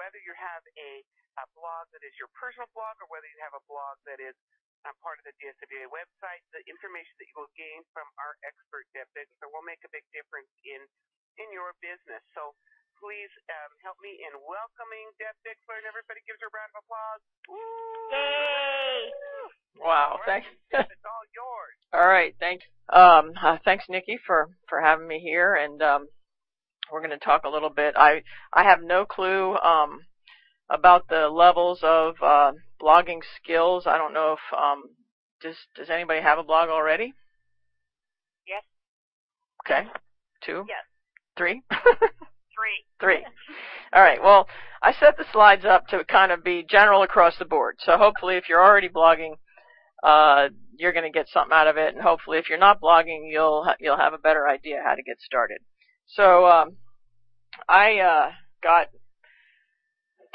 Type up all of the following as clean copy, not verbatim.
whether you have a blog that is your personal blog or whether you have a blog that is part of the DSWA website, the information that you will gain from our expert, Deb Bixler, will make a big difference in your business. So please help me in welcoming Deb Bixler, and everybody gives her a round of applause. Woo! Yay! Wow, right. Thanks. It's all yours. All right, thanks. Thanks, Nikki, for having me here, and we're going to talk a little bit. I have no clue about the levels of blogging skills. I don't know if does anybody have a blog already? Yes. Okay. 2? Yes. 3? 3. All right. Well, I set the slides up to kind of be general across the board. So hopefully, if you're already blogging, you're going to get something out of it, and hopefully, if you're not blogging, you'll have a better idea how to get started. So I got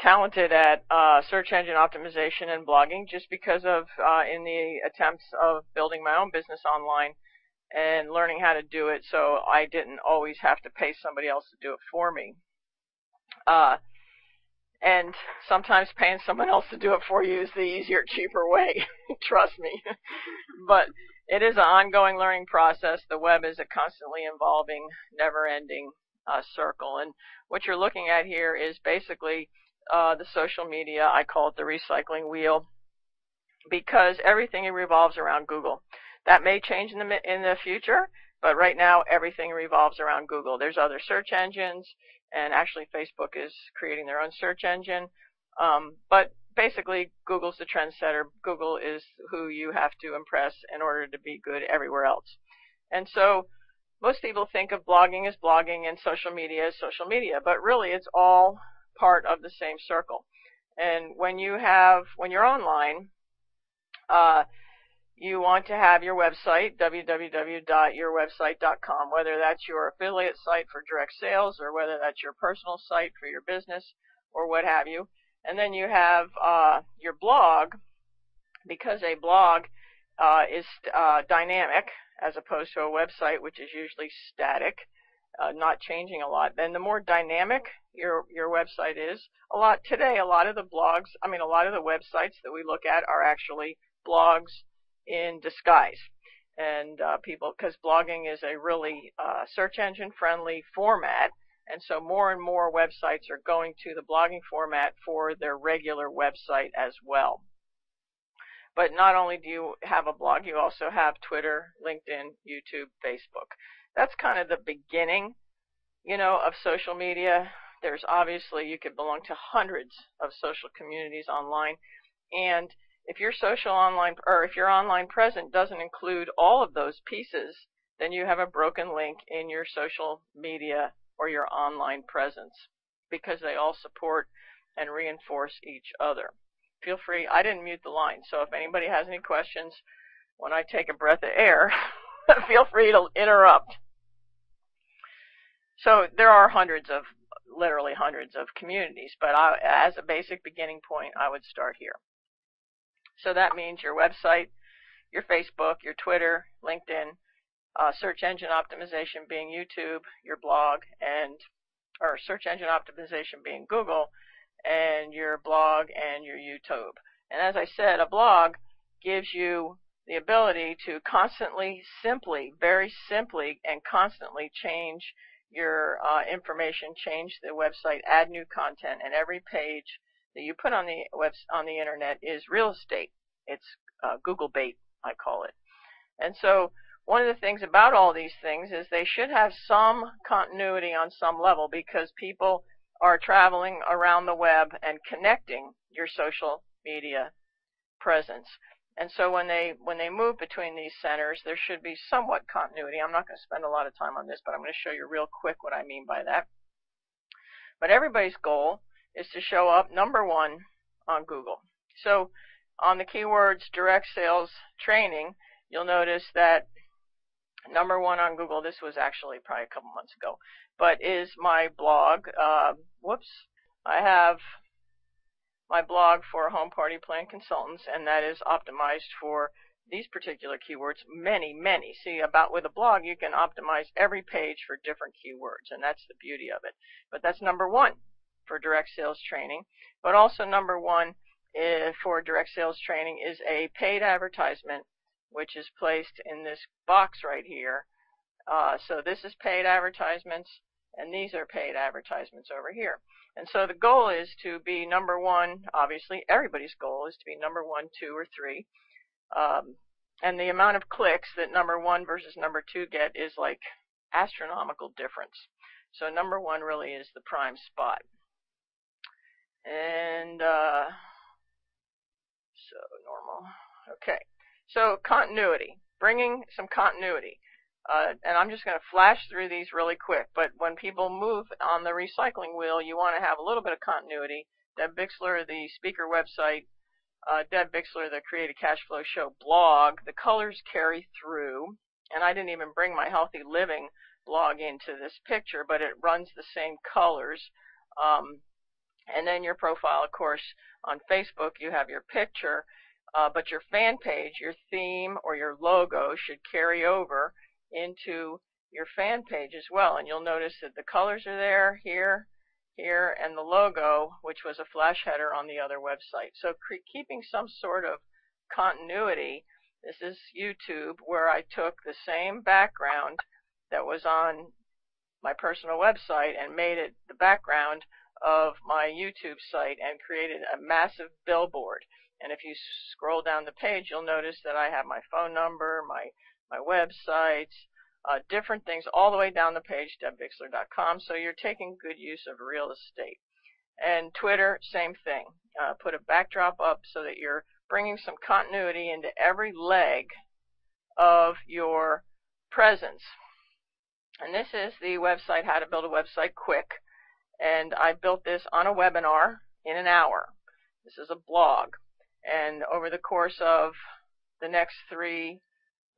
talented at search engine optimization and blogging just because of in the attempts of building my own business online and learning how to do it, so I didn't always have to pay somebody else to do it for me. And sometimes paying someone else to do it for you is the easier, cheaper way. Trust me. But it is an ongoing learning process. The web is a constantly evolving, never-ending circle. And what you're looking at here is basically the social media. I call it the recycling wheel because everything revolves around Google. That may change in the future, but right now everything revolves around Google. There's other search engines, and actually Facebook is creating their own search engine. But basically, Google's the trendsetter. Google is who you have to impress in order to be good everywhere else. And so most people think of blogging as blogging and social media as social media, but really it's all part of the same circle. And when you're online, you want to have your website, www.yourwebsite.com, whether that's your affiliate site for direct sales or whether that's your personal site for your business or what have you. And then you have your blog, because a blog is dynamic as opposed to a website, which is usually static, not changing a lot. Then the more dynamic your website is, a lot of the websites that we look at are actually blogs in disguise. And because blogging is a really search engine friendly format, and so more and more websites are going to the blogging format for their regular website as well. But not only do you have a blog, you also have Twitter, LinkedIn, YouTube, Facebook. That's kind of the beginning, of social media. There's obviously, you could belong to hundreds of social communities online, and if your if your online presence doesn't include all of those pieces, then you have a broken link in your social media or your online presence, because they all support and reinforce each other. Feel free, I didn't mute the line, so if anybody has any questions when I take a breath of air, feel free to interrupt. So there are literally hundreds of communities, but as a basic beginning point, I would start here. So that means your website, your Facebook, your Twitter, LinkedIn, search engine optimization being YouTube, your blog, or search engine optimization being Google, and your blog and your YouTube. And as I said, a blog gives you the ability to constantly, very simply, and constantly change your information, change the website, add new content, and every page that you put on the internet is real estate. It's Google bait, I call it. And so one of the things about all these things is they should have some continuity on some level, because people are traveling around the web and connecting your social media presence. And so when they move between these centers, there should be somewhat continuity. I'm not going to spend a lot of time on this, but I'm going to show you real quick what I mean by that. But everybody's goal is to show up number one on Google. So on the keywords direct sales training, you'll notice that number one on Google, this was actually probably a couple months ago, but is my blog. I have my blog for home party plan consultants, and that is optimized for these particular keywords. Many. See, with a blog, you can optimize every page for different keywords, and that's the beauty of it. But that's number one for direct sales training. But also number 1 for direct sales training is a paid advertisement, which is placed in this box right here. So this is paid advertisements, and these are paid advertisements over here. And so the goal is to be number 1. Obviously, everybody's goal is to be number 1, 2, or 3. And the amount of clicks that number 1 versus number 2 get is like astronomical difference. So number 1 really is the prime spot. And so normal. Okay. So continuity, bringing some continuity. And I'm just going to flash through these really quick, but when people move on the recycling wheel, you want to have a little bit of continuity. Deb Bixler, the speaker website, Deb Bixler, the Create a Cash Flow Show blog, the colors carry through, and I didn't even bring my Healthy Living blog into this picture, but it runs the same colors. And then your profile, of course, on Facebook, you have your picture, but your fan page, your theme, or your logo should carry over into your fan page as well. And you'll notice that the colors are there, here, and the logo, which was a flash header on the other website. So keeping some sort of continuity. This is YouTube, where I took the same background that was on my personal website and made it the background of my YouTube site and created a massive billboard. And if you scroll down the page, you'll notice that I have my phone number, my websites, different things all the way down the page, debbixler.com. So you're taking good use of real estate. And Twitter, same thing. Put a backdrop up so that you're bringing some continuity into every leg of your presence. And this is the website, How to Build a Website Quick. And I built this on a webinar in an hour. This is a blog. And over the course of the next 3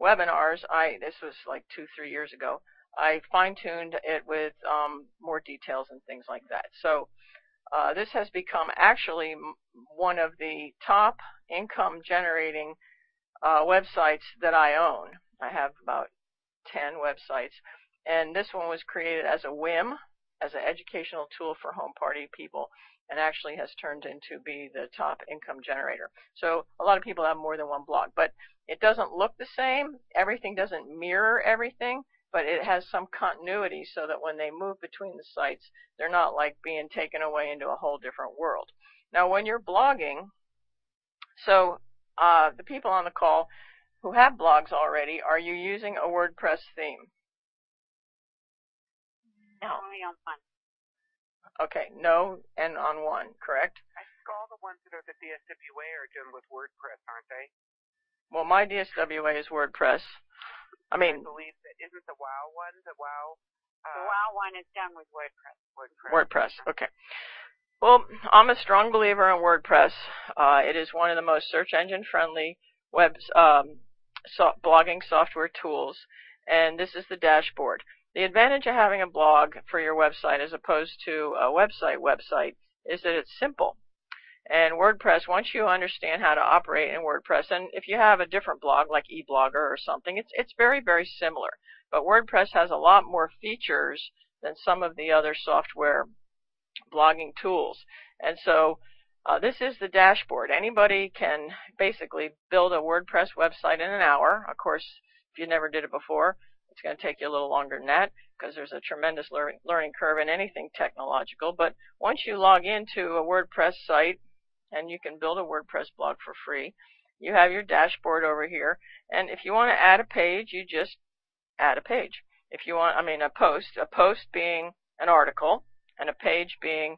webinars, this was like 2-3 years ago, I fine-tuned it with more details and things like that. So this has become actually one of the top income-generating websites that I own. I have about 10 websites. And this one was created as a whim, as an educational tool for home party people, and actually has turned into be the top income generator. So a lot of people have more than one blog, but it doesn't look the same. Everything doesn't mirror everything, but it has some continuity so that when they move between the sites, they're not like being taken away into a whole different world. Now, when you're blogging, so the people on the call who have blogs already, are you using a WordPress theme? No, only on one. Okay, no, and on one, correct? I think all the ones that are the DSWA are done with WordPress, aren't they? Well, my DSWA is WordPress. I believe that isn't the WoW one, the WoW. The WoW one is done with WordPress. WordPress, okay. Well, I'm a strong believer in WordPress. It is one of the most search engine friendly blogging software tools, and this is the dashboard. The advantage of having a blog for your website as opposed to a website is that it's simple. And WordPress, once you understand how to operate in WordPress, and if you have a different blog like eBlogger or something, it's very, very similar. But WordPress has a lot more features than some of the other software blogging tools. And so this is the dashboard. Anybody can basically build a WordPress website in an hour. Of course, if you never did it before, it's going to take you a little longer than that because there's a tremendous learning curve in anything technological. But once you log into a WordPress site, and you can build a WordPress blog for free, you have your dashboard over here. And if you want to add a page, you just add a page. If you want, a post being an article, and a page being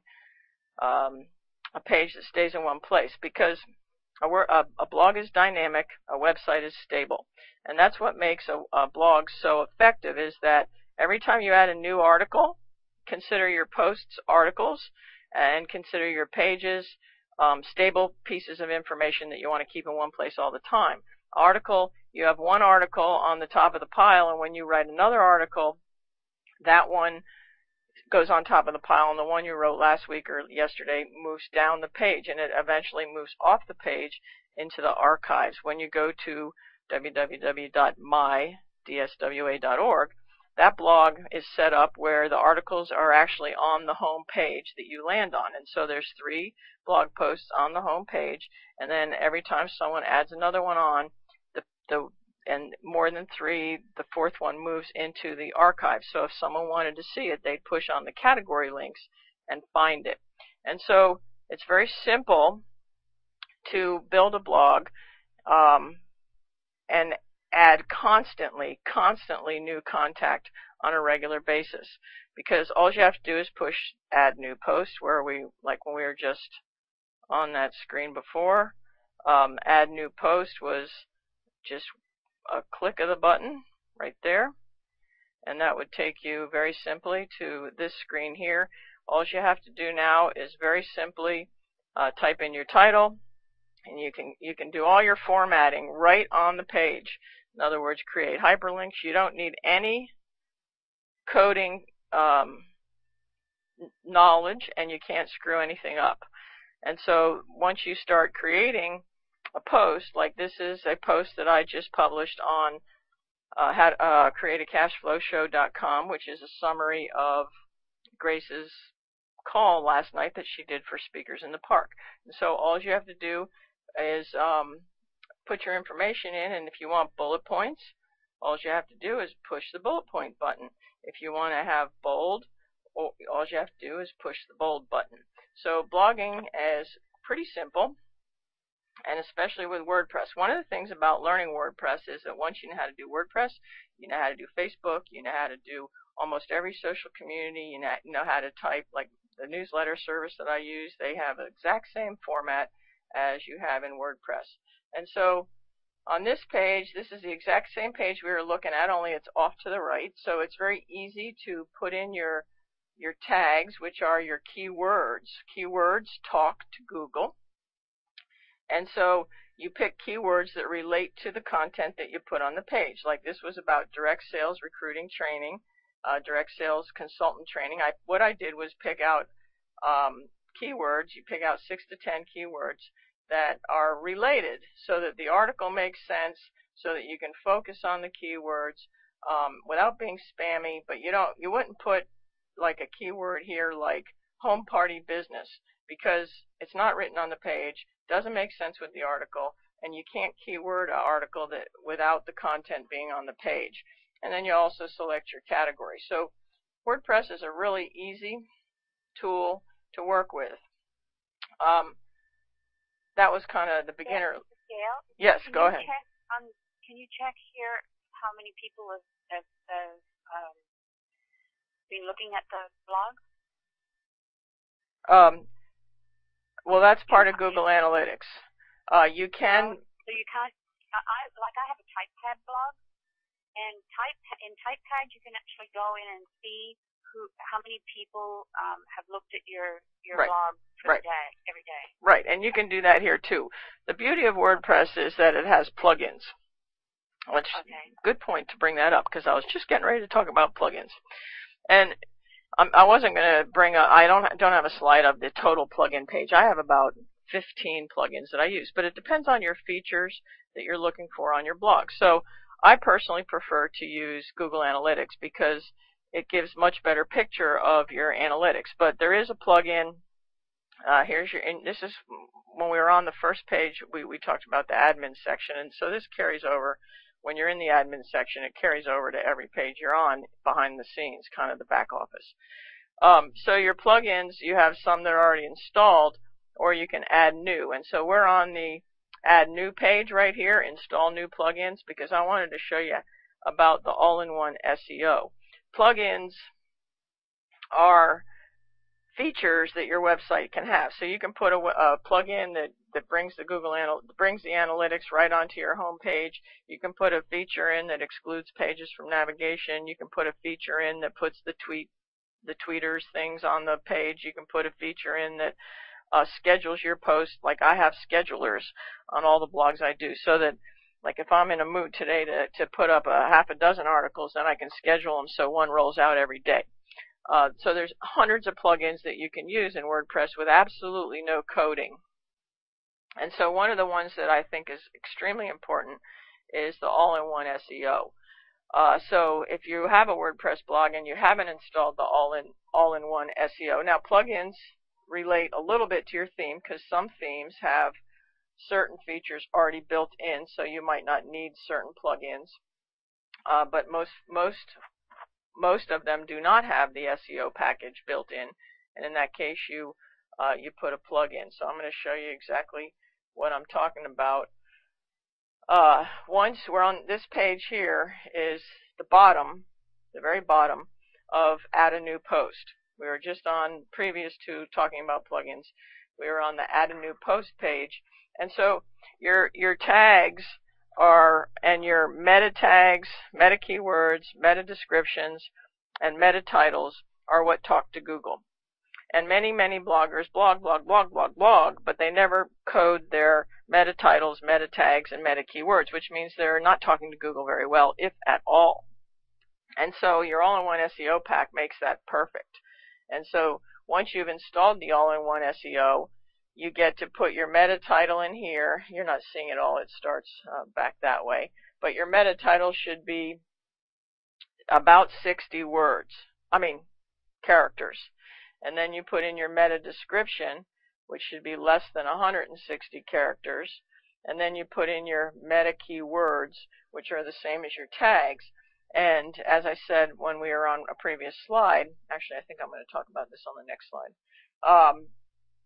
a page that stays in one place, because a blog is dynamic, a website is stable. And that's what makes a blog so effective, is that every time you add a new article, consider your posts articles, and consider your pages stable pieces of information that you want to keep in one place all the time. Article, you have one article on the top of the pile, and when you write another article, that one goes on top of the pile, and the one you wrote last week or yesterday moves down the page, and it eventually moves off the page into the archives. When you go to www.mydswa.org, that blog is set up where the articles are actually on the home page that you land on. And so there's 3 blog posts on the home page, and then every time someone adds another one on, and more than 3, the 4th one moves into the archive. So if someone wanted to see it, they'd push on the category links and find it. And so it's very simple to build a blog and add constantly new contact on a regular basis, because all you have to do is push add new post, where like when we were just on that screen before, add new post was just a click of the button right there, and that would take you very simply to this screen here. All you have to do now is very simply type in your title, and you can do all your formatting right on the page. In other words, create hyperlinks. You don't need any coding knowledge, and you can't screw anything up. And so once you start creating a post, like this is a post that I just published on createacashflowshow.com, which is a summary of Grace's call last night that she did for Speakers in the Park. And so all you have to do is put your information in, and if you want bullet points, all you have to do is push the bullet point button. If you want to have bold, all you have to do is push the bold button. So blogging is pretty simple, and especially with WordPress. One of the things about learning WordPress is that once you know how to do WordPress, you know how to do Facebook, you know how to do almost every social community, you know how to type, like the newsletter service that I use, they have the exact same format as you have in WordPress. And so on this page, this is the exact same page we were looking at, only it's off to the right. So it's very easy to put in your tags, which are your keywords. Keywords talk to Google. And so you pick keywords that relate to the content that you put on the page. Like this was about direct sales recruiting training, direct sales consultant training. What I did was pick out keywords. You pick out 6 to 10 keywords that are related, so that the article makes sense, so that you can focus on the keywords without being spammy. But you wouldn't put like a keyword here like home party business, because it's not written on the page, doesn't make sense with the article, and you can't keyword an article without the content being on the page. And then you also select your category. So WordPress is a really easy tool to work with. That was kind of the beginner. Gail? Yes, go ahead. Can you check here how many people have been looking at the blog? Well, that's part of Google Analytics. You can. So you can't. I have a TypePad blog, and in TypePad you can actually go in and see how many people have looked at your right. blog for right. the day, every day. Right, and you can do that here too. The beauty of WordPress is that it has plugins. Which, good point to bring that up, because I was just getting ready to talk about plugins. And I wasn't going to bring up, I don't have a slide of the total plugin page. I have about 15 plugins that I use, but it depends on your features that you're looking for on your blog. So I personally prefer to use Google Analytics because it gives much better picture of your analytics. But there is a plugin. This is when we were on the first page, we talked about the admin section, and so this carries over. When you're in the admin section, it carries over to every page you're on behind the scenes, kind of the back office. So your plugins, you have some that are already installed, or you can add new. And so we're on the add new page right here, install new plugins, because I wanted to show you about the all-in-one SEO. Plugins are features that your website can have. So you can put a plugin that brings the brings the analytics right onto your home page. You can put a feature in that excludes pages from navigation. You can put a feature in that puts the tweeters things on the page. You can put a feature in that schedules your posts. Like I have schedulers on all the blogs I do, so that like if I'm in a mood today to put up a half a dozen articles, then I can schedule them so one rolls out every day. So there's hundreds of plugins that you can use in WordPress with absolutely no coding. And so one of the ones that I think is extremely important is the all-in-one SEO. So if you have a WordPress blog and you haven't installed the all-in-one SEO, now plugins relate a little bit to your theme because some themes have certain features already built in, so you might not need certain plugins. But most of them do not have the SEO package built in, and in that case you put a plugin. So I'm going to show you exactly what I'm talking about. Once we're on this page here is the bottom, the very bottom of add a new post. We were just on, previous to talking about plugins, we were on the add a new post page. And so your tags are, and your meta tags, meta keywords, meta descriptions, and meta titles are what talk to Google. And many bloggers blog, but they never code their meta titles, meta tags, and meta keywords, which means they're not talking to Google very well, if at all. And so your all-in-one SEO pack makes that perfect. And so once you've installed the all-in-one SEO, you get to put your meta title in here. You're not seeing it all. It starts back that way. But your meta title should be about 60 characters. And then you put in your meta description, which should be less than 160 characters. And then you put in your meta keywords, which are the same as your tags. And as I said when we were on a previous slide, actually I think I'm going to talk about this on the next slide.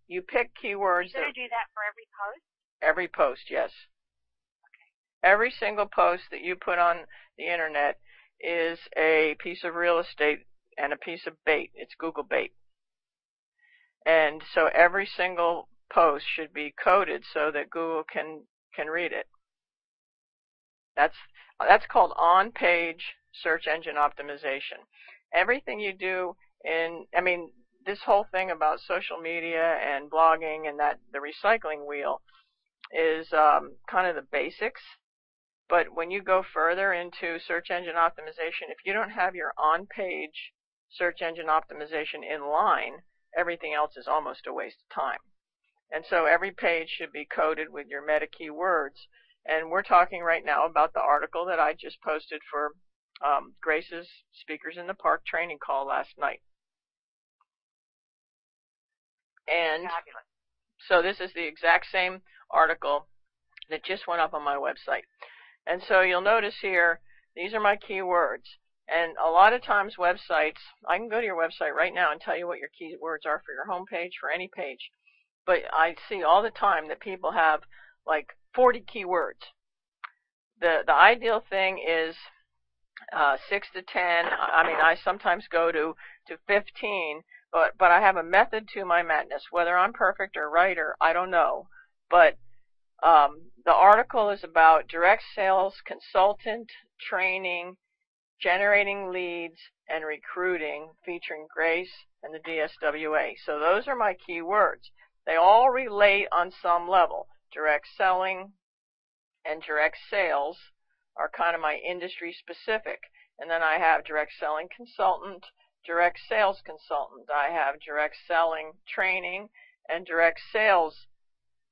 You pick keywords. You're going to do that for every post? Every post, yes. Okay. Every single post that you put on the internet is a piece of real estate and a piece of bait. It's Google bait. And so every single post should be coded so that Google can read it. That's called on-page search engine optimization. Everything you do this whole thing about social media and blogging and the recycling wheel is kind of the basics. But when you go further into search engine optimization, if you don't have your on-page search engine optimization in line, everything else is almost a waste of time. And so every page should be coded with your meta keywords. And we're talking right now about the article that I just posted for Grace's Speakers in the Park training call last night. And so this is the exact same article that just went up on my website. And so you'll notice here, these are my keywords. And a lot of times websites, I can go to your website right now and tell you what your keywords are for your home page, for any page. But I see all the time that people have like 40 keywords. The ideal thing is 6 to 10. I sometimes go to 15. But I have a method to my madness. Whether I'm perfect or right, or I don't know. But the article is about direct sales consultant training, generating leads, and recruiting, featuring Grace and the DSWA. So those are my keywords. They all relate on some level. Direct selling and direct sales are kind of my industry specific. And then I have direct selling consultant, direct sales consultant. I have direct selling training and direct sales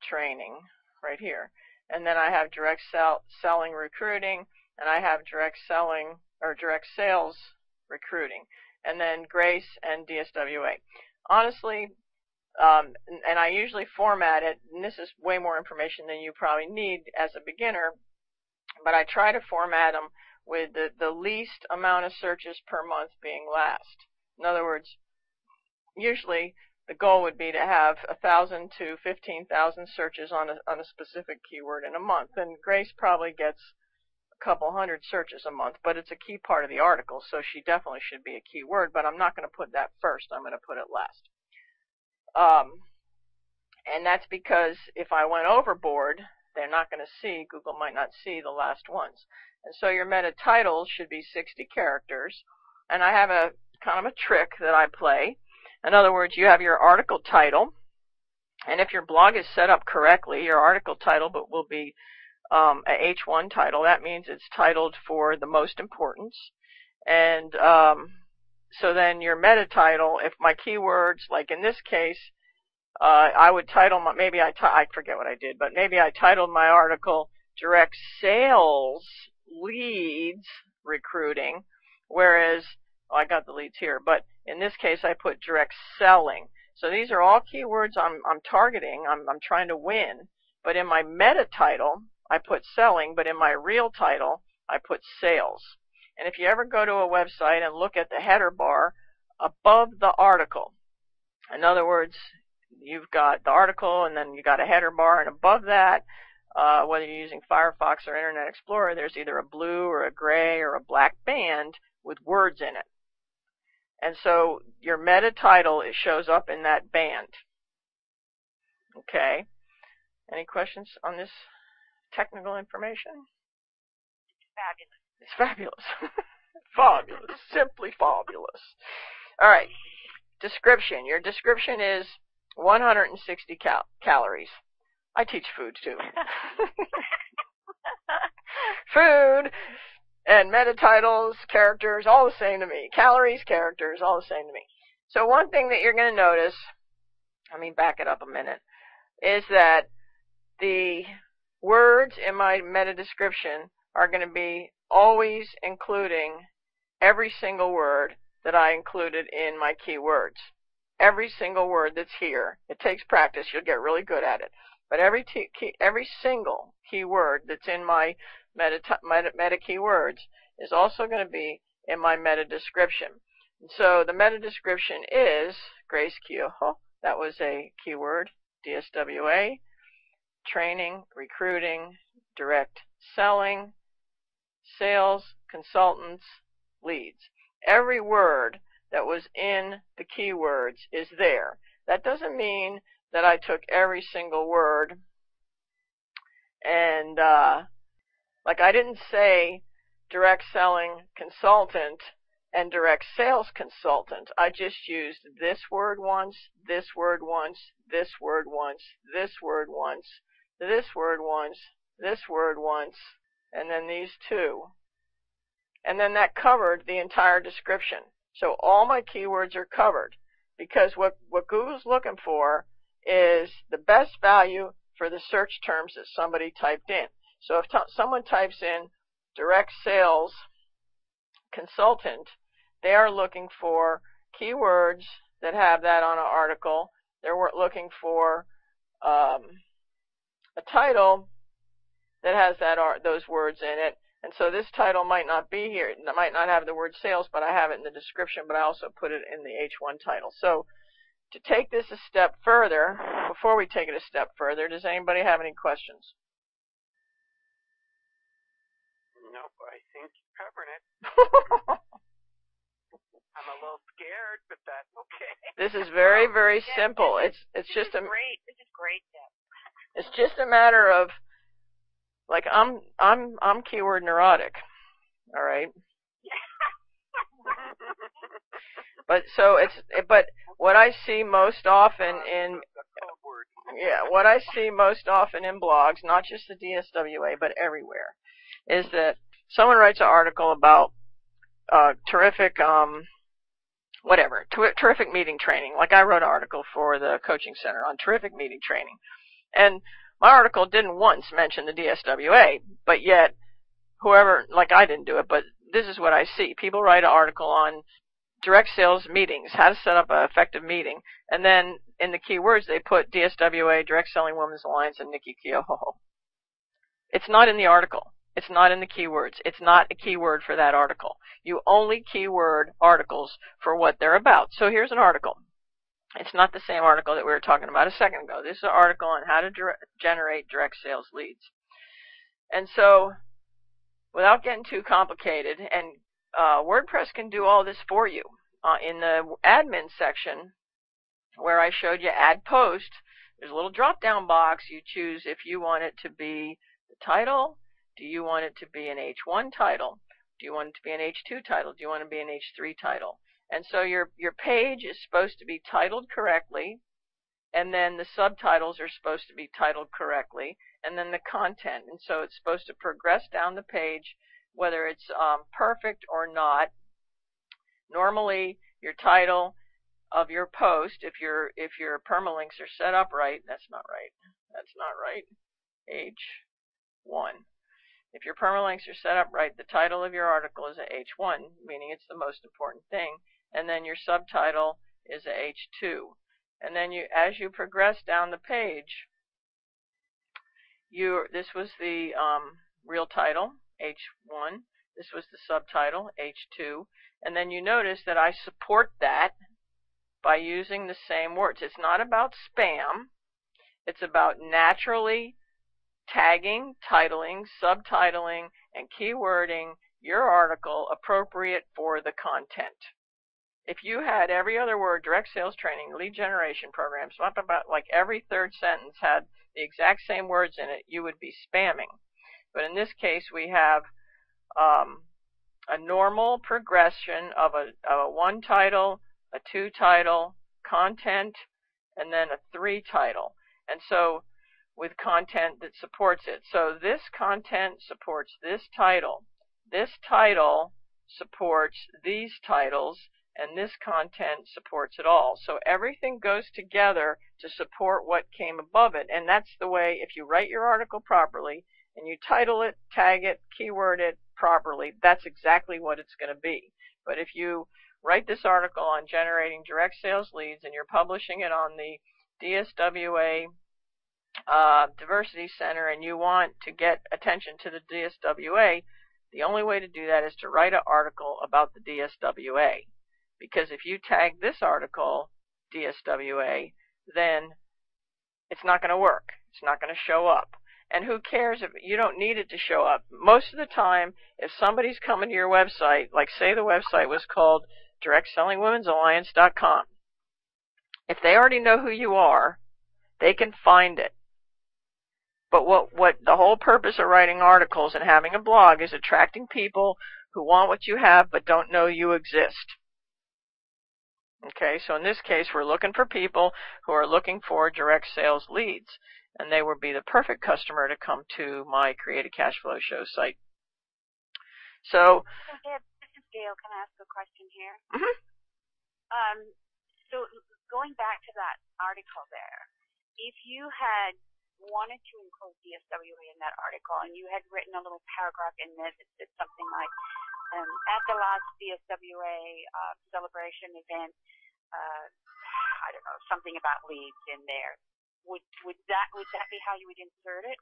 training right here. And then I have direct selling recruiting, and I have direct selling or direct sales recruiting. And then Grace and DSWA. Honestly, and I usually format it, and this is way more information than you probably need as a beginner, but I try to format them with the least amount of searches per month being last. In other words, usually the goal would be to have 1,000 to 15,000 searches on a specific keyword in a month. And Grace probably gets a couple hundred searches a month, but it's a key part of the article, so she definitely should be a keyword, but I'm not going to put that first. I'm going to put it last. And that's because if I went overboard, they're not going to see, Google might not see the last ones. And so your meta titles should be 60 characters. And I have a kind of a trick that I play. In other words, you have your article title. And if your blog is set up correctly, your article title will be a H1 title. That means it's titled for the most importance. And so then your meta title, if my keywords, like in this case, I would title my, I forget what I did, but maybe I titled my article Direct Sales Leads recruiting, whereas, I got the leads here, but in this case I put direct selling. So these are all keywords I'm targeting, I'm trying to win, but in my meta title I put selling, but in my real title I put sales. And if you ever go to a website and look at the header bar above the article, in other words, you've got the article and then you got a header bar, and above that, whether you're using Firefox or Internet Explorer, there's either a blue or a gray or a black band with words in it. And so your meta title, it shows up in that band. Okay. Any questions on this technical information? Fabulous. It's fabulous. Fabulous. Simply fabulous. All right. Description. Your description is 160 calories. I teach food too. Food and meta titles, characters, all the same to me. Calories, characters, all the same to me. So one thing that you're going to notice, let me back it up a minute, is that the words in my meta description are going to be always including every single word that I included in my keywords. Every single word that's here. It takes practice. You'll get really good at it. But every single keyword that's in my meta keywords is also going to be in my meta description. And so the meta description is Grace Kyoho. That was a keyword. DSWA, training, recruiting, direct selling, sales, consultants, leads. Every word that was in the keywords is there. That doesn't mean that I took every single word and like I didn't say direct selling consultant and direct sales consultant. I just used this word once, this word once, this word once, this word once, this word once, this word once, and then these two. And then that covered the entire description. So all my keywords are covered, because what Google's looking for is the best value for the search terms that somebody typed in. So if someone types in direct sales consultant, they are looking for keywords that have that on an article. They're looking for a title that has those words in it. And so this title might not be here. It might not have the word sales, but I have it in the description, but I also put it in the H1 title. So to take this a step further, before we take it a step further, does anybody have any questions? Nope, I think you're covering it. I'm a little scared, but that's okay. This is very, very simple. It's just great. This is great, Deb. It's just a matter of, like, I'm keyword neurotic, all right? But what I see most often in what I see most often in blogs, not just the DSWA but everywhere, is that someone writes an article about terrific meeting training. Like I wrote an article for the coaching center on terrific meeting training, and my article didn't once mention the DSWA, but yet whoever, like I didn't do it, but this is what I see. People write an article on direct sales meetings, how to set up an effective meeting, and then in the keywords they put DSWA, Direct Selling Women's Alliance, and Nikki Keohoho. It's not in the article. It's not in the keywords. It's not a keyword for that article. You only keyword articles for what they're about. So here's an article. It's not the same article that we were talking about a second ago. This is an article on how to generate direct sales leads. And so, without getting too complicated, and WordPress can do all this for you. In the admin section, where I showed you add post, there's a little drop-down box. You choose if you want it to be the title. Do you want it to be an H1 title? Do you want it to be an H2 title? Do you want it to be an H3 title? And so your page is supposed to be titled correctly, and then the subtitles are supposed to be titled correctly, and then the content. And so it's supposed to progress down the page, whether it's perfect or not. Normally, your title of your post, if your permalinks are set up right, that's not right. That's not right. H1. If your permalinks are set up right, the title of your article is a H1, meaning it's the most important thing, and then your subtitle is a H2. And then as you progress down the page, this was the real title, H1. This was the subtitle, H2. And then you notice that I support that by using the same words. It's not about spam. It's about naturally tagging, titling, subtitling, and keywording your article appropriate for the content. If you had every other word, direct sales training, lead generation programs, like every third sentence had the exact same words in it, you would be spamming. But in this case, we have a normal progression of a 1 title, a 2 title, content, and then a 3 title. And so with content that supports it. So this content supports this title. This title supports these titles, and this content supports it all. So everything goes together to support what came above it. And that's the way, if you write your article properly, and you title it, tag it, keyword it properly, that's exactly what it's going to be. But if you write this article on generating direct sales leads, and you're publishing it on the DSWA Diversity Center, and you want to get attention to the DSWA, the only way to do that is to write an article about the DSWA. Because if you tag this article DSWA, then it's not going to work. It's not going to show up. And who cares if you don't need it to show up? Most of the time, if somebody's coming to your website, like say the website was called DirectSellingWomen'sAlliance.com, if they already know who you are, they can find it. But what the whole purpose of writing articles and having a blog is attracting people who want what you have but don't know you exist. Okay, so in this case, we're looking for people who are looking for direct sales leads, and they would be the perfect customer to come to my Create a Cash Flow Show site. So, Deb, this is Gail. Can I ask a question here? Mm-hmm. So going back to that article there, if you had wanted to include DSWA in that article, and you had written a little paragraph in there that said something like, at the last DSWA celebration event, I don't know, something about leads in there. Would that be how you would insert it?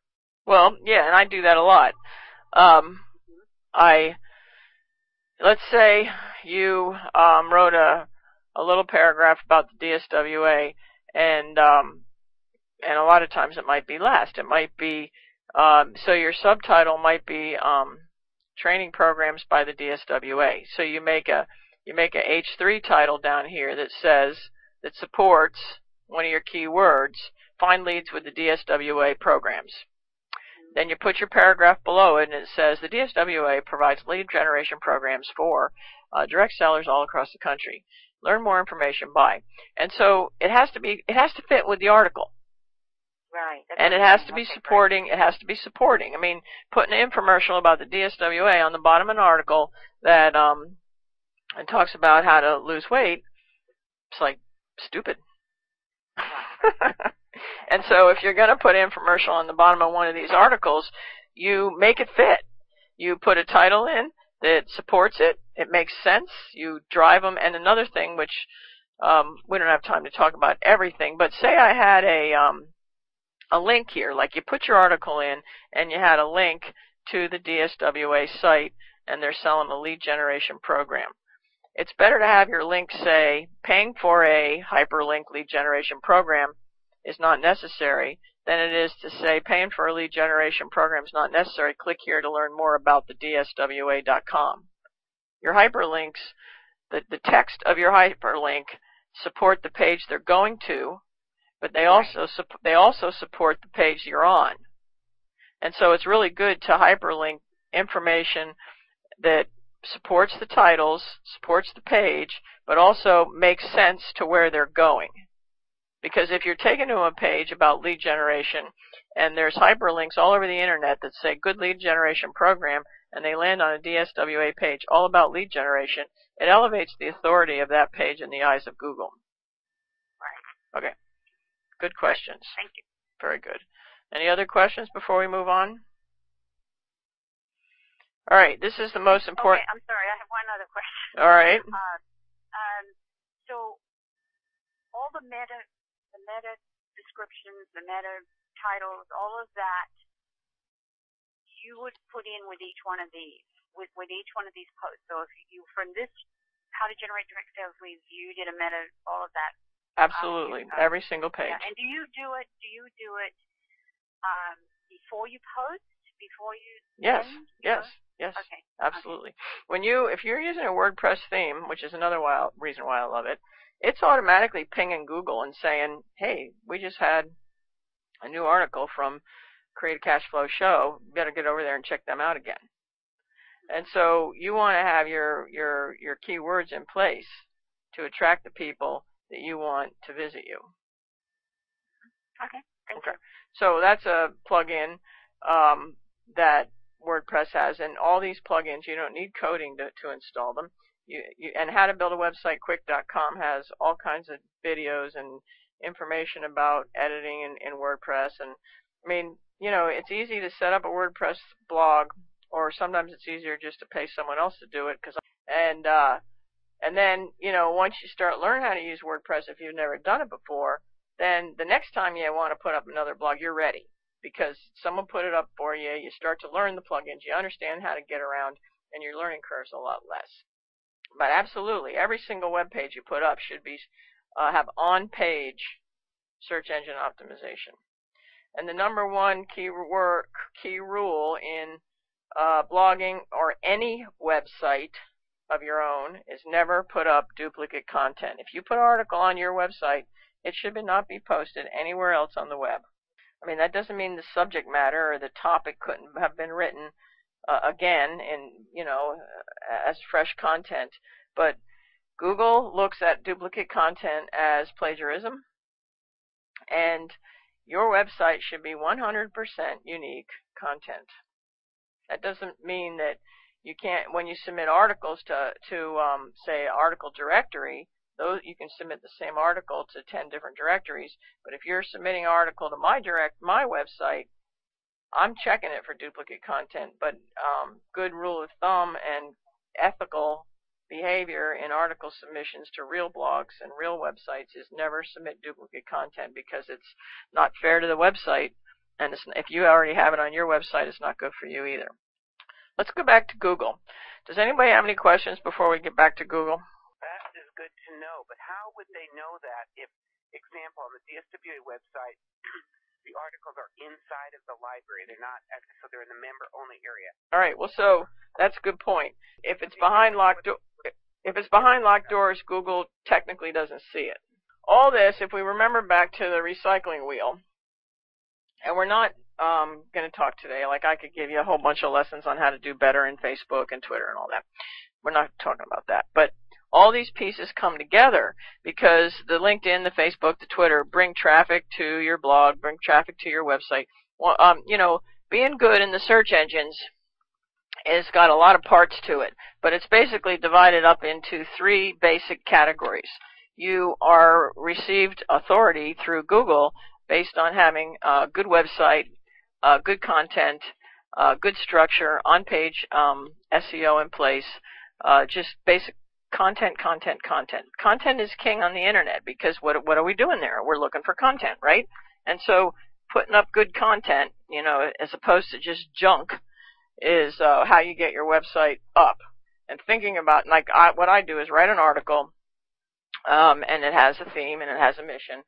Well, yeah, and I do that a lot. Let's say you wrote a little paragraph about the DSWA, and a lot of times it might be last. It might be so your subtitle might be training programs by the DSWA. So you make a H3 title down here that supports one of your keywords, find leads with the DSWA programs. Then you put your paragraph below it, and it says the DSWA provides lead generation programs for direct sellers all across the country. Learn more information by. And so it has to fit with the article. Right. And it has to be supporting. It has to be supporting. I mean, putting an infomercial about the DSWA on the bottom of an article that and talks about how to lose weight, it's like stupid. And so if you're going to put infomercial on the bottom of one of these articles, you make it fit. You put a title in that supports it. It makes sense. You drive them. And another thing, which we don't have time to talk about everything, but say I had a link here, like you put your article in and you had a link to the DSWA site and they're selling a lead generation program. It's better to have your link say, paying for a hyperlink lead generation program is not necessary, than it is to say, paying for a lead generation program is not necessary. Click here to learn more about the DSWA.com. Your hyperlinks, the text of your hyperlink support the page they're going to, but they also support the page you're on. And so it's really good to hyperlink information that supports the titles, supports the page, but also makes sense to where they're going. Because if you're taken to a page about lead generation and there's hyperlinks all over the internet that say good lead generation program and they land on a DSWA page all about lead generation, it elevates the authority of that page in the eyes of Google. Right. Okay. Good questions. Thank you. Very good. Any other questions before we move on? All right, this is the most important. Okay, I'm sorry, I have one other question. All right. So all the meta descriptions, the meta titles, all of that, you would put in with each one of these, with each one of these posts. So if you, from this, how to generate direct sales leads, you did a meta, all of that. Absolutely, every single page. Yeah. And do you do it before you post? Before you? Yes. Yes. Okay. Absolutely. Okay. If you're using a WordPress theme, which is another reason why I love it, it's automatically pinging Google and saying, "Hey, we just had a new article from Create a Cash Flow Show. You better get over there and check them out again." And so you want to have your keywords in place to attract the people that you want to visit you. Okay. Thank you. So that's a plugin that WordPress has, and all these plugins, you don't need coding to install them. And howtobuildawebsitequick.com has all kinds of videos and information about editing in WordPress. And I mean, it's easy to set up a WordPress blog, or sometimes it's easier just to pay someone else to do it. And then, once you start learning how to use WordPress, if you've never done it before, then the next time you want to put up another blog, you're ready, because someone put it up for you. You start to learn the plugins, you understand how to get around, and your learning curve's a lot less. But absolutely, every single web page you put up should be have on-page search engine optimization. And the number one key rule in blogging or any website of your own is never put up duplicate content. If you put an article on your website, it should not be posted anywhere else on the web. I mean, that doesn't mean the subject matter or the topic couldn't have been written again as fresh content, but Google looks at duplicate content as plagiarism, and your website should be 100% unique content. That doesn't mean that you can't, when you submit articles to say, article directory, you can submit the same article to 10 different directories. But if you're submitting an article to my website, I'm checking it for duplicate content. But good rule of thumb and ethical behavior in article submissions to real blogs and real websites is never submit duplicate content, because it's not fair to the website, and if you already have it on your website, it's not good for you either. Let's go back to Google. Does anybody have any questions before we get back to Google? That is good to know, but how would they know that if, example, on the DSWA website, the articles are inside of the library? They're not, so they're in the member-only area. All right, well, so that's a good point. If it's behind locked doors, Google technically doesn't see it. All this, if we remember back to the recycling wheel, and we're not going to talk today, like I could give you a whole bunch of lessons on how to do better in Facebook and Twitter and all that. We're not talking about that. But all these pieces come together because the LinkedIn, the Facebook, the Twitter bring traffic to your blog, bring traffic to your website. Well, being good in the search engines has got a lot of parts to it, but it's basically divided up into 3 basic categories. You are received authority through Google based on having a good website, good content, good structure, on-page SEO in place, just basic content. Content is king on the internet, because what are we doing there? We're looking for content, right? And so putting up good content, as opposed to just junk, is how you get your website up. And thinking about, what I do is write an article, and it has a theme and it has a mission.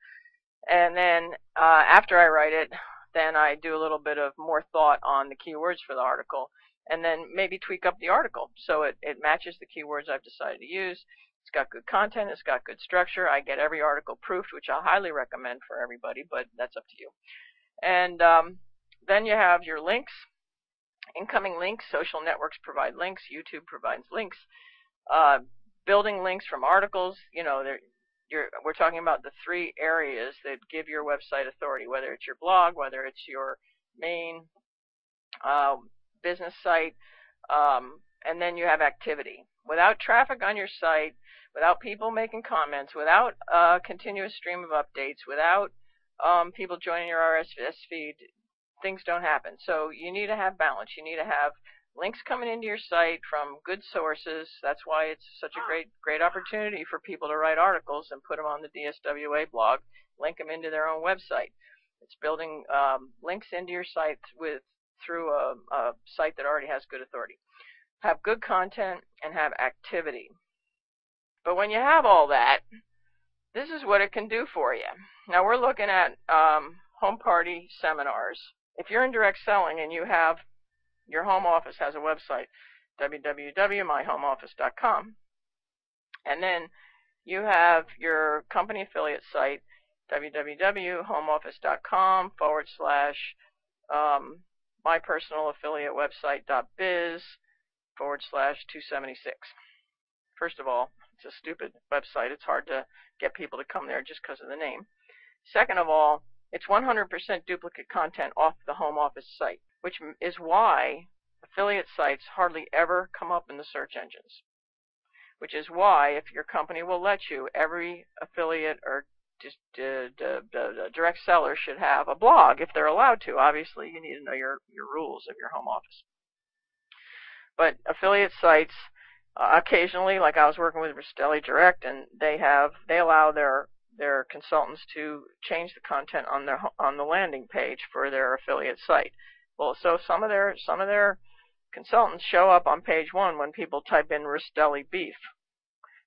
And then after I write it, then I do a little bit of more thought on the keywords for the article, and then maybe tweak up the article so it matches the keywords I've decided to use. It's got good content, it's got good structure. I get every article proofed, which I highly recommend for everybody, but that's up to you. And then you have your links, incoming links. Social networks provide links. YouTube provides links. Building links from articles. We're talking about the 3 areas that give your website authority, whether it's your blog, whether it's your main business site, and then you have activity. Without traffic on your site, without people making comments, without a continuous stream of updates, without people joining your RSS feed, things don't happen. So you need to have balance. You need to have links coming into your site from good sources. That's why it's such a great opportunity for people to write articles and put them on the DSWA blog, link them into their own website. It's building links into your site through a site that already has good authority. Have good content and have activity. But when you have all that, this is what it can do for you. Now we're looking at home party seminars. If you're in direct selling and you have your home office has a website, www.myhomeoffice.com, and then you have your company affiliate site, www.homeoffice.com / my personal affiliate website.biz / 276. First of all, it's a stupid website. It's hard to get people to come there just because of the name. Second of all, it's 100% duplicate content off the home office site, which is why affiliate sites hardly ever come up in the search engines. Which is why, if your company will let you, every affiliate or just direct seller should have a blog if they're allowed to. Obviously, you need to know your rules of your home office. But affiliate sites, occasionally, like I was working with Rendi Direct, and they allow their consultants to change the content on the landing page for their affiliate site. Well, so some of their consultants show up on page 1 when people type in Rendi Beef,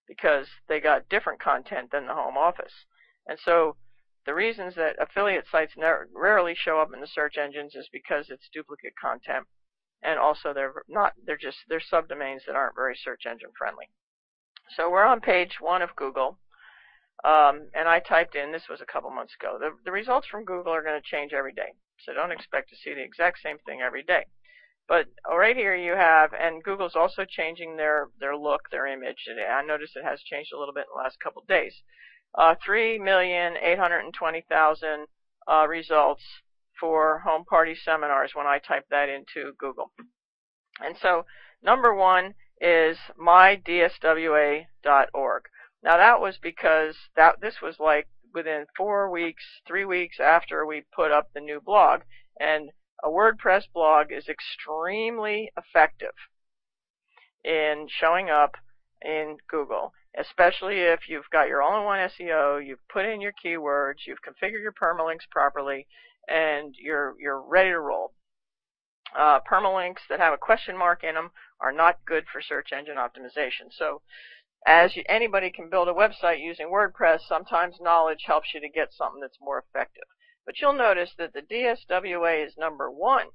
because they got different content than the home office. And so the reasons that affiliate sites rarely show up in the search engines is because it's duplicate content, and also they're subdomains that aren't very search engine friendly. So we're on page 1 of Google, and I typed in, this was a couple months ago, the results from Google are going to change every day, so don't expect to see the exact same thing every day. But right here you have, and Google's also changing their look, their image. I noticed it has changed a little bit in the last couple of days. 3,820,000 results for home party seminars when I type that into Google. And so number 1 is mydswa.org. Now that was because this was like within 3 weeks after we put up the new blog, and a WordPress blog is extremely effective in showing up in Google, especially if you've got your all-in-one SEO, you've put in your keywords, you've configured your permalinks properly, and you're ready to roll. Permalinks that have a question mark in them are not good for search engine optimization. So anybody can build a website using WordPress, sometimes knowledge helps you to get something that's more effective. But you'll notice that the DSWA is number 1.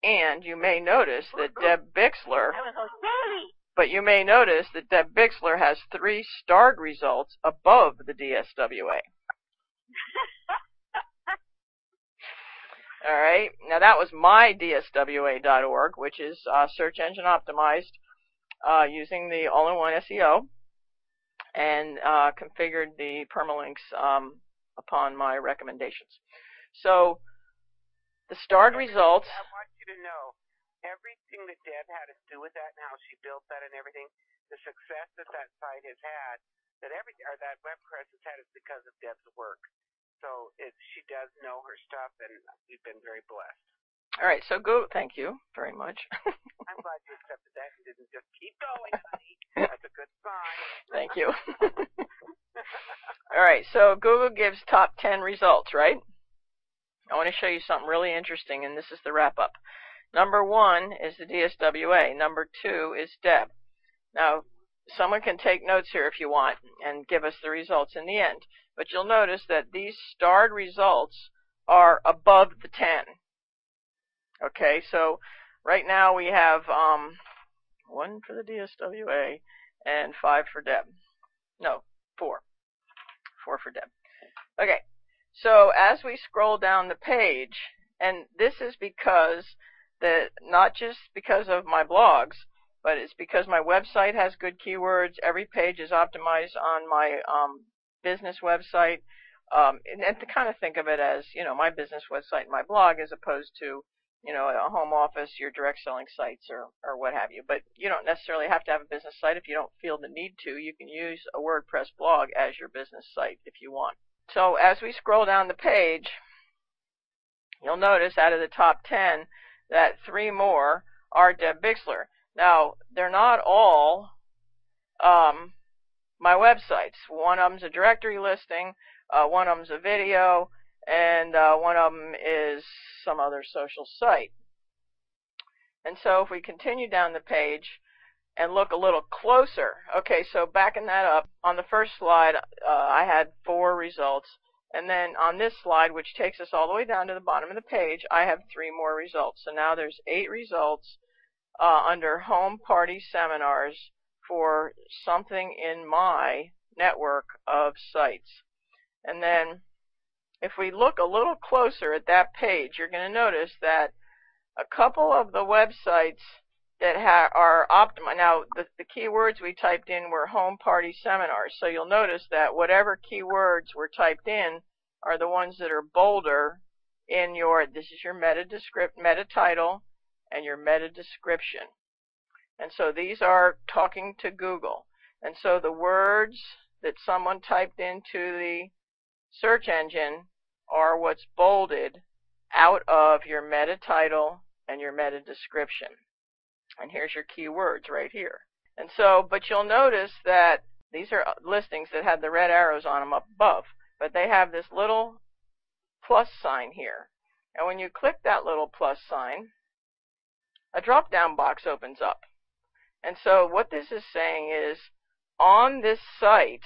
And you may notice that Deb Bixler, has 3 starred results above the DSWA. All right. Now that was mydswa.org, which is search engine optimized using the all-in-one SEO, and configured the permalinks upon my recommendations. So the starred results. I want you to know everything that Deb had to do with that and how she built that and everything, the success that site has had, that WordPress has had is because of Deb's work. So she does know her stuff, and we've been very blessed. All right, so thank you very much. I'm glad you accepted that and didn't just keep going, honey. That's a good sign. Thank you. All right, so Google gives top 10 results, right? I want to show you something really interesting, and this is the wrap-up. Number 1 is the DSWA. Number 2 is Deb. Now, someone can take notes here if you want and give us the results in the end. But you'll notice that these starred results are above the 10. Okay, so right now we have 1 for the DSWA and 5 for Deb. No, 4. 4 for Deb. Okay, so as we scroll down the page, and this is because not just because of my blogs, but it's because my website has good keywords. Every page is optimized on my business website, and to kind of think of it as, my business website and my blog, as opposed to, a home office, your direct selling sites, or what have you. But you don't necessarily have to have a business site if you don't feel the need to. You can use a WordPress blog as your business site if you want. So as we scroll down the page, you'll notice out of the top 10 that 3 more are Deb Bixler. Now, they're not all my websites. One of them's a directory listing, one of them's a video, and one of them is some other social site. And so if we continue down the page and look a little closer, okay, so backing that up, on the first slide I had 4 results, and then on this slide, which takes us all the way down to the bottom of the page, I have 3 more results. So now there's 8 results under home party seminars for something in my network of sites. And then if we look a little closer at that page, you're going to notice that a couple of the websites that are optimized. Now, the keywords we typed in were home party seminars. So you'll notice that whatever keywords were typed in are the ones that are bolder in your, this is your meta title and your meta description. And so these are talking to Google. And so the words that someone typed into the search engine are what's bolded out of your meta title and your meta description. And here's your keywords right here. And so, but you'll notice that these are listings that have the red arrows on them up above, but they have this little plus sign here. And when you click that little plus sign, a drop-down box opens up. And so what this is saying is, on this site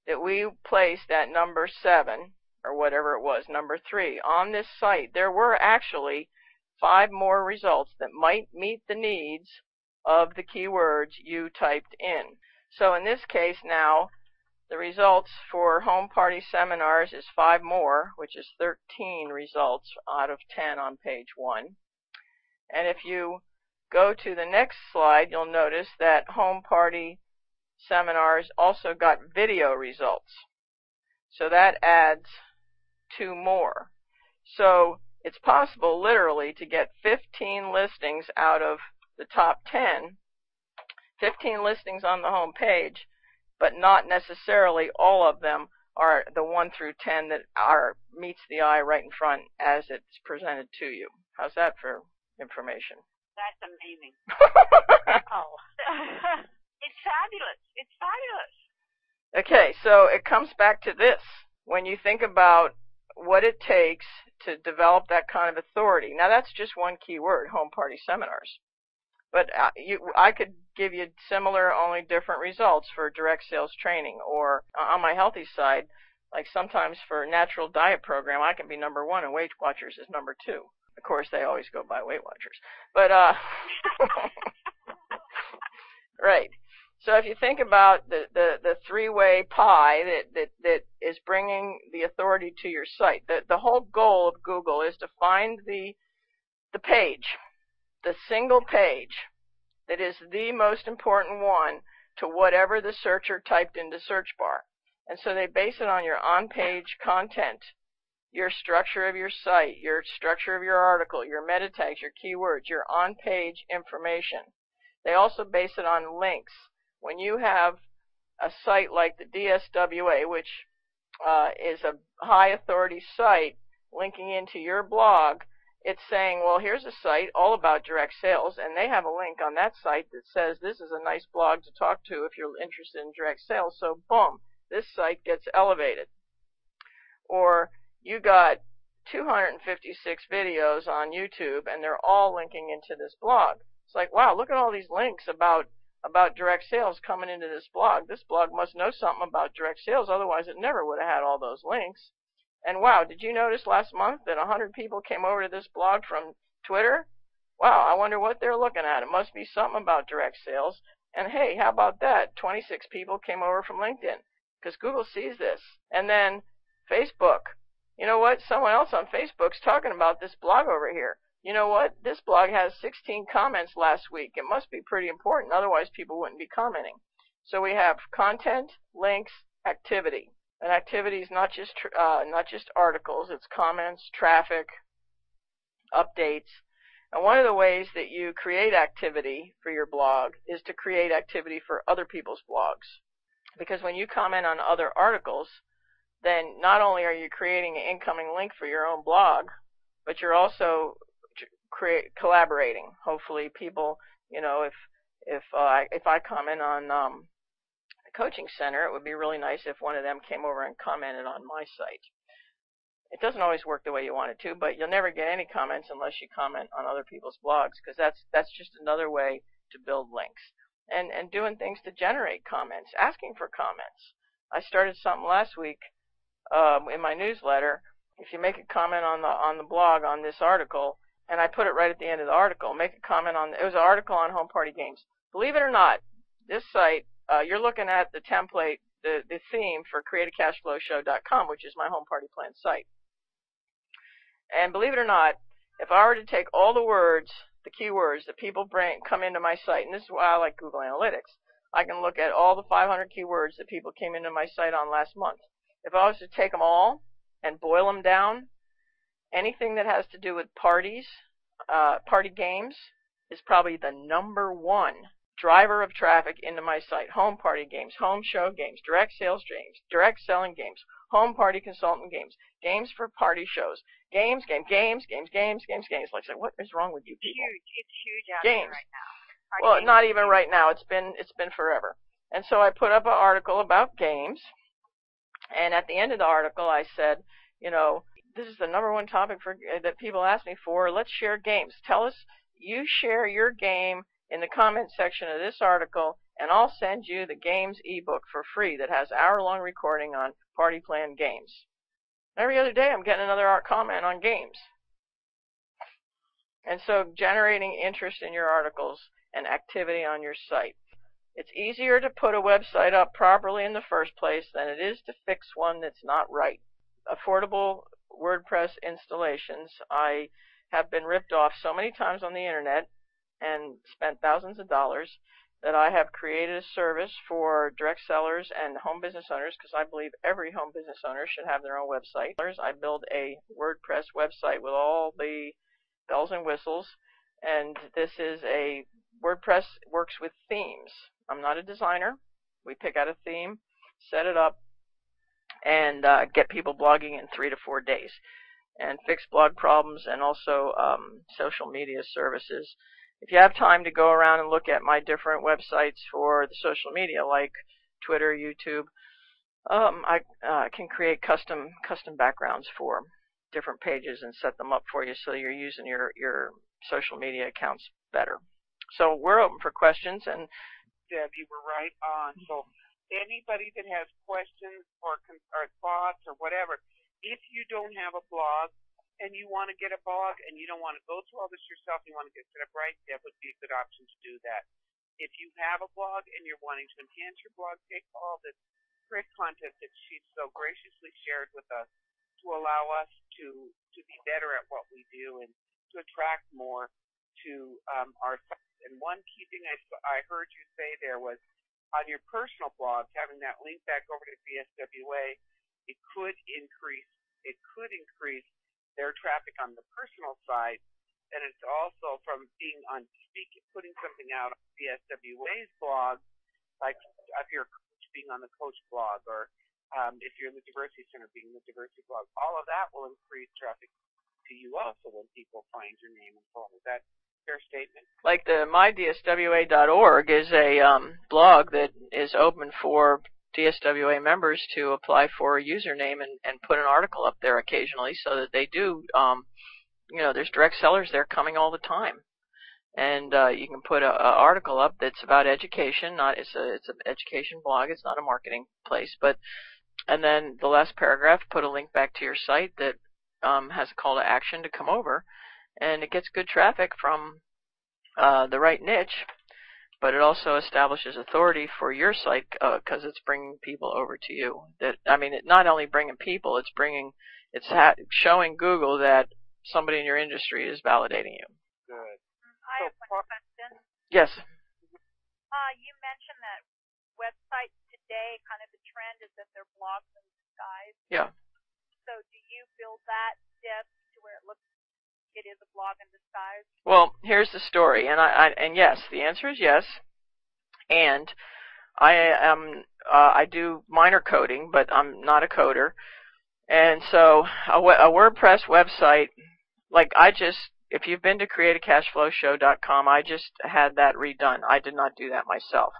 that we placed at number 7, or whatever it was, number 3, on this site, there were actually 5 more results that might meet the needs of the keywords you typed in. So in this case now, the results for home party seminars is 5 more, which is 13 results out of 10 on page 1. And if you go to the next slide, you'll notice that home party seminars also got video results. So that adds 2 more. So it's possible literally to get 15 listings out of the top 10, 15 listings on the home page, but not necessarily all of them are the 1 through 10 that meets the eye right in front as it's presented to you. How's that for information? That's amazing. Oh. It's fabulous. It's fabulous. Okay, so it comes back to this. When you think about what it takes to develop that kind of authority. Now, that's just one keyword, home party seminars. But I could give you similar, only different results for direct sales training. Or on my healthy side, like sometimes for natural diet program, I can be number 1 and Weight Watchers is number 2. Of course, they always go by Weight Watchers. But, right. So if you think about the 3-way pie that is bringing the authority to your site, the whole goal of Google is to find the page, the single page that is the most important one to whatever the searcher typed into search bar. And so they base it on your on-page content, your structure of your site, your structure of your article, your meta tags, your keywords, your on-page information. They also base it on links. When you have a site like the DSWA, which is a high authority site linking into your blog, it's saying, well, here's a site all about direct sales, and they have a link on that site that says this is a nice blog to talk to if you're interested in direct sales. So boom, this site gets elevated. Or you got 256 videos on YouTube, and they're all linking into this blog. It's like, wow, look at all these links about direct sales coming into this blog. This blog must know something about direct sales, otherwise it never would have had all those links. And wow, did you notice last month that 100 people came over to this blog from Twitter? Wow, I wonder what they're looking at. It must be something about direct sales. And hey, how about that? 26 people came over from LinkedIn, because Google sees this. And then Facebook. You know what? Someone else on Facebook's talking about this blog over here. You know what? This blog has 16 comments last week. It must be pretty important, otherwise people wouldn't be commenting. So we have content, links, activity. And activity is not just articles, it's comments, traffic, updates. And one of the ways that you create activity for your blog is to create activity for other people's blogs. Because when you comment on other articles, then not only are you creating an incoming link for your own blog, but you're also collaborating. Hopefully people, you know, if I comment on the coaching center, it would be really nice if one of them came over and commented on my site. It doesn't always work the way you want it to, but you'll never get any comments unless you comment on other people's blogs, because that's just another way to build links. And doing things to generate comments, asking for comments. I started something last week in my newsletter. If you make a comment on the blog on this article, and I put it right at the end of the article, make a comment on, it was an article on home party games. Believe it or not, this site, you're looking at the template, the theme for createacashflowshow.com, which is my home party plan site. And believe it or not, if I were to take all the words, the keywords that people come into my site, and this is why I like Google Analytics, I can look at all the 500 keywords that people came into my site on last month. If I was to take them all and boil them down, anything that has to do with parties, party games, is probably the #1 driver of traffic into my site. Home party games, home show games, direct sales games, direct selling games, home party consultant games, games for party shows, games. Like, what is wrong with you people? It's huge out there right now. Well, not even right now. It's been forever. And so I put up an article about games, and at the end of the article I said, you know, this is the #1 topic that people ask me for. Let's share games. Tell us, you share your game in the comment section of this article, and I'll send you the games ebook for free that has hour-long recording on party plan games. Every other day I'm getting another comment on games. And so generating interest in your articles and activity on your site. It's easier to put a website up properly in the first place than it is to fix one that's not right. Affordable WordPress installations. I have been ripped off so many times on the internet and spent thousands of dollars that I have created a service for direct sellers and home business owners, because I believe every home business owner should have their own website. I build a WordPress website with all the bells and whistles, and this is a WordPress works with themes. I'm not a designer. We pick out a theme, set it up, and get people blogging in 3 to 4 days, and fix blog problems, and also social media services. If you have time to go around and look at my different websites for the social media, like Twitter, YouTube, I can create custom backgrounds for different pages and set them up for you so you're using your social media accounts better. So we're open for questions. And Deb, you were right on. So anybody that has questions or thoughts or whatever, if you don't have a blog and you want to get a blog and you don't want to go through all this yourself, you want to get set up right, Deb would be a good option to do that. If you have a blog and you're wanting to enhance your blog, take all this great content that she's so graciously shared with us to allow us to be better at what we do and to attract more to our site. And one key thing I heard you say there was on your personal blog, having that link back over to DSWA, it could increase their traffic on the personal side, and it's also from being on putting something out on DSWA's blog, like if you're being on the coach blog, or if you're in the diversity center being in the diversity blog, all of that will increase traffic to you also when people find your name and phone. Is that a fair statement? Like the mydswa.org is a blog that is open for DSWA members to apply for a username and put an article up there occasionally, so that they do, there's direct sellers there coming all the time. And you can put an article up that's about education. It's an education blog. It's not a marketing place. And then the last paragraph, put a link back to your site that has a call to action to come over. And it gets good traffic from the right niche. But it also establishes authority for your site because it's bringing people over to you. It's not only bringing people, it's showing Google that somebody in your industry is validating you. Good. I have one question. Yes. You mentioned that websites today, kind of the trend is that they're blogs in disguise. Yeah. So do you build that, Deb, to where it is a blog in disguise? Well, here's the story, and yes, the answer is yes. And I do minor coding, but I'm not a coder. And so a WordPress website, like if you've been to createacashflowshow.com, I just had that redone. I did not do that myself.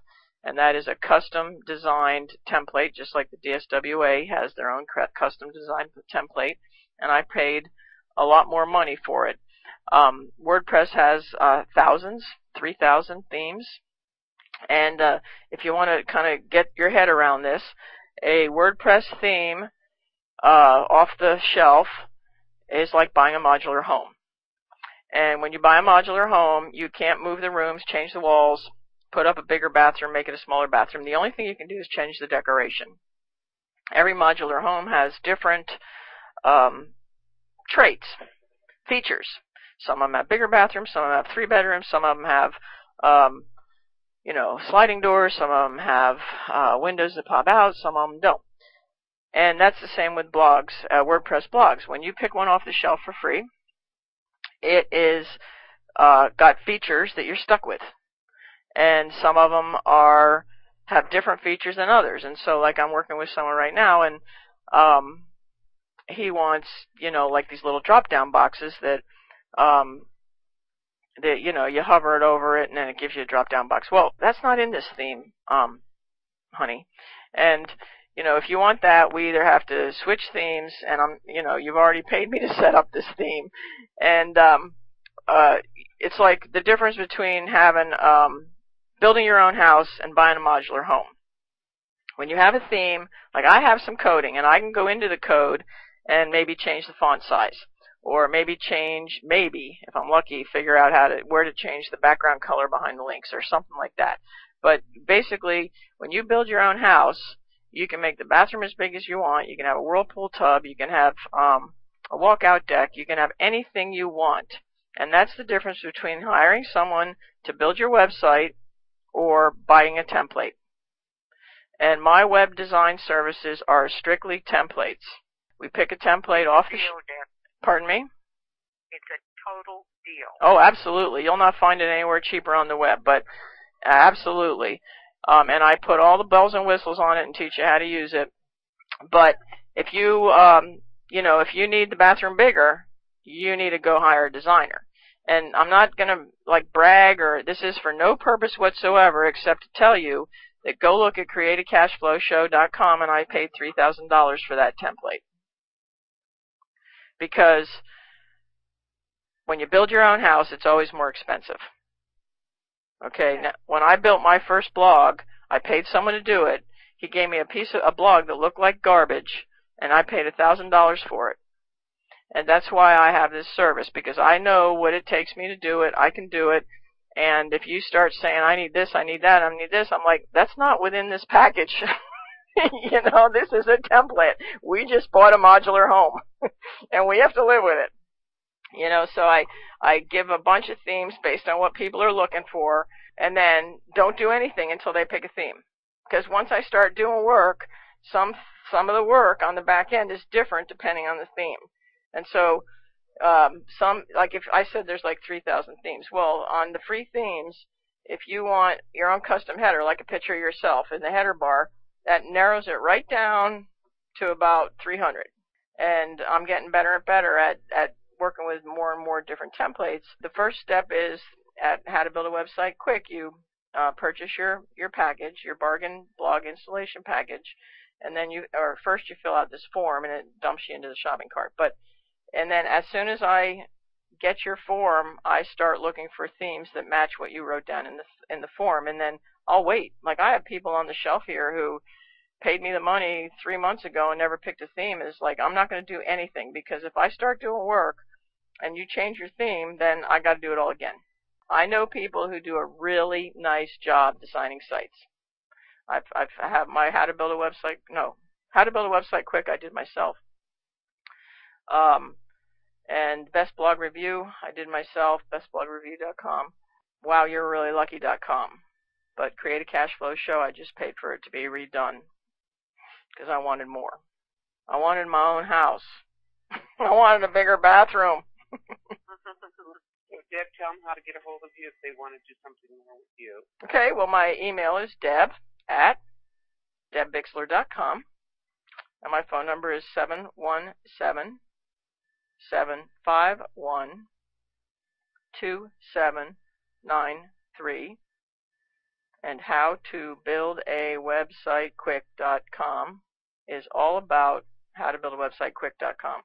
And that is a custom designed template, just like the DSWA has their own custom designed template. And I paid a lot more money for it. WordPress has thousands, 3,000 themes. And if you want to kind of get your head around this, a WordPress theme off the shelf is like buying a modular home. And when you buy a modular home, you can't move the rooms, change the walls, put up a bigger bathroom, make it a smaller bathroom. The only thing you can do is change the decoration. Every modular home has different traits, features. Some of them have bigger bathrooms, some of them have 3 bedrooms, some of them have sliding doors, some of them have windows that pop out, some of them don't. And that's the same with blogs, WordPress blogs. When you pick one off the shelf for free, it is got features that you're stuck with. And some of them have different features than others. And so, like, I'm working with someone right now, and he wants, like these little drop-down boxes that you hover it over it, and then it gives you a drop-down box. Well, that's not in this theme, honey. And if you want that, we either have to switch themes, and you've already paid me to set up this theme, and it's like the difference between having building your own house and buying a modular home. When you have a theme, like I have some coding, and I can go into the code and maybe change the font size, or maybe if I'm lucky, figure out where to change the background color behind the links or something like that. But basically, when you build your own house, you can make the bathroom as big as you want. You can have a whirlpool tub. You can have a walkout deck. You can have anything you want. And that's the difference between hiring someone to build your website or buying a template. And my web design services are strictly templates. We pick a template off the Pardon me? It's a total deal. Oh, absolutely. You'll not find it anywhere cheaper on the web, but absolutely. And I put all the bells and whistles on it and teach you how to use it. But if you, if you need the bathroom bigger, you need to go hire a designer. And I'm not going to brag, or this is for no purpose whatsoever except to tell you that go look at createacashflowshow.com, and I paid $3,000 for that template. Because when you build your own house, it's always more expensive. Okay, now, when I built my first blog, I paid someone to do it. He gave me a blog that looked like garbage, and I paid $1,000 for it. And that's why I have this service, because I know what it takes me to do it. I can do it. And if you start saying, I need this, I need that, I need this, I'm like, that's not within this package. This is a template. We just bought a modular home, and we have to live with it. So I give a bunch of themes based on what people are looking for, and then don't do anything until they pick a theme. Because once I start doing work, some of the work on the back end is different depending on the theme. And so if I said there's like 3,000 themes, well, on the free themes, if you want your own custom header, like a picture of yourself in the header bar, that narrows it right down to about 300. And I'm getting better and better at working with more and more different templates. The first step is at How to Build a Website Quick. You purchase your package, your bargain blog installation package, and then first you fill out this form, and it dumps you into the shopping cart. And then as soon as I get your form, I start looking for themes that match what you wrote down in the form, and then I'll wait. Like, I have people on the shelf here who paid me the money 3 months ago and never picked a theme. It's like, I'm not going to do anything, because if I start doing work and you change your theme, then I got to do it all again. I know people who do a really nice job designing sites. I have my How to Build a Website Quick I did myself. And Best Blog Review I did myself, bestblogreview.com. WowYou'reReallyLucky.com. But Create a Cash Flow Show, I just paid for it to be redone because I wanted more. I wanted my own house. I wanted a bigger bathroom. Deb, tell them how to get a hold of you if they want to do something more with you. Okay, well, my email is deb@debbixler.com, and my phone number is 717-751-7244. 2793, and howtobuildawebsitequick.com is all about howtobuildawebsitequick.com.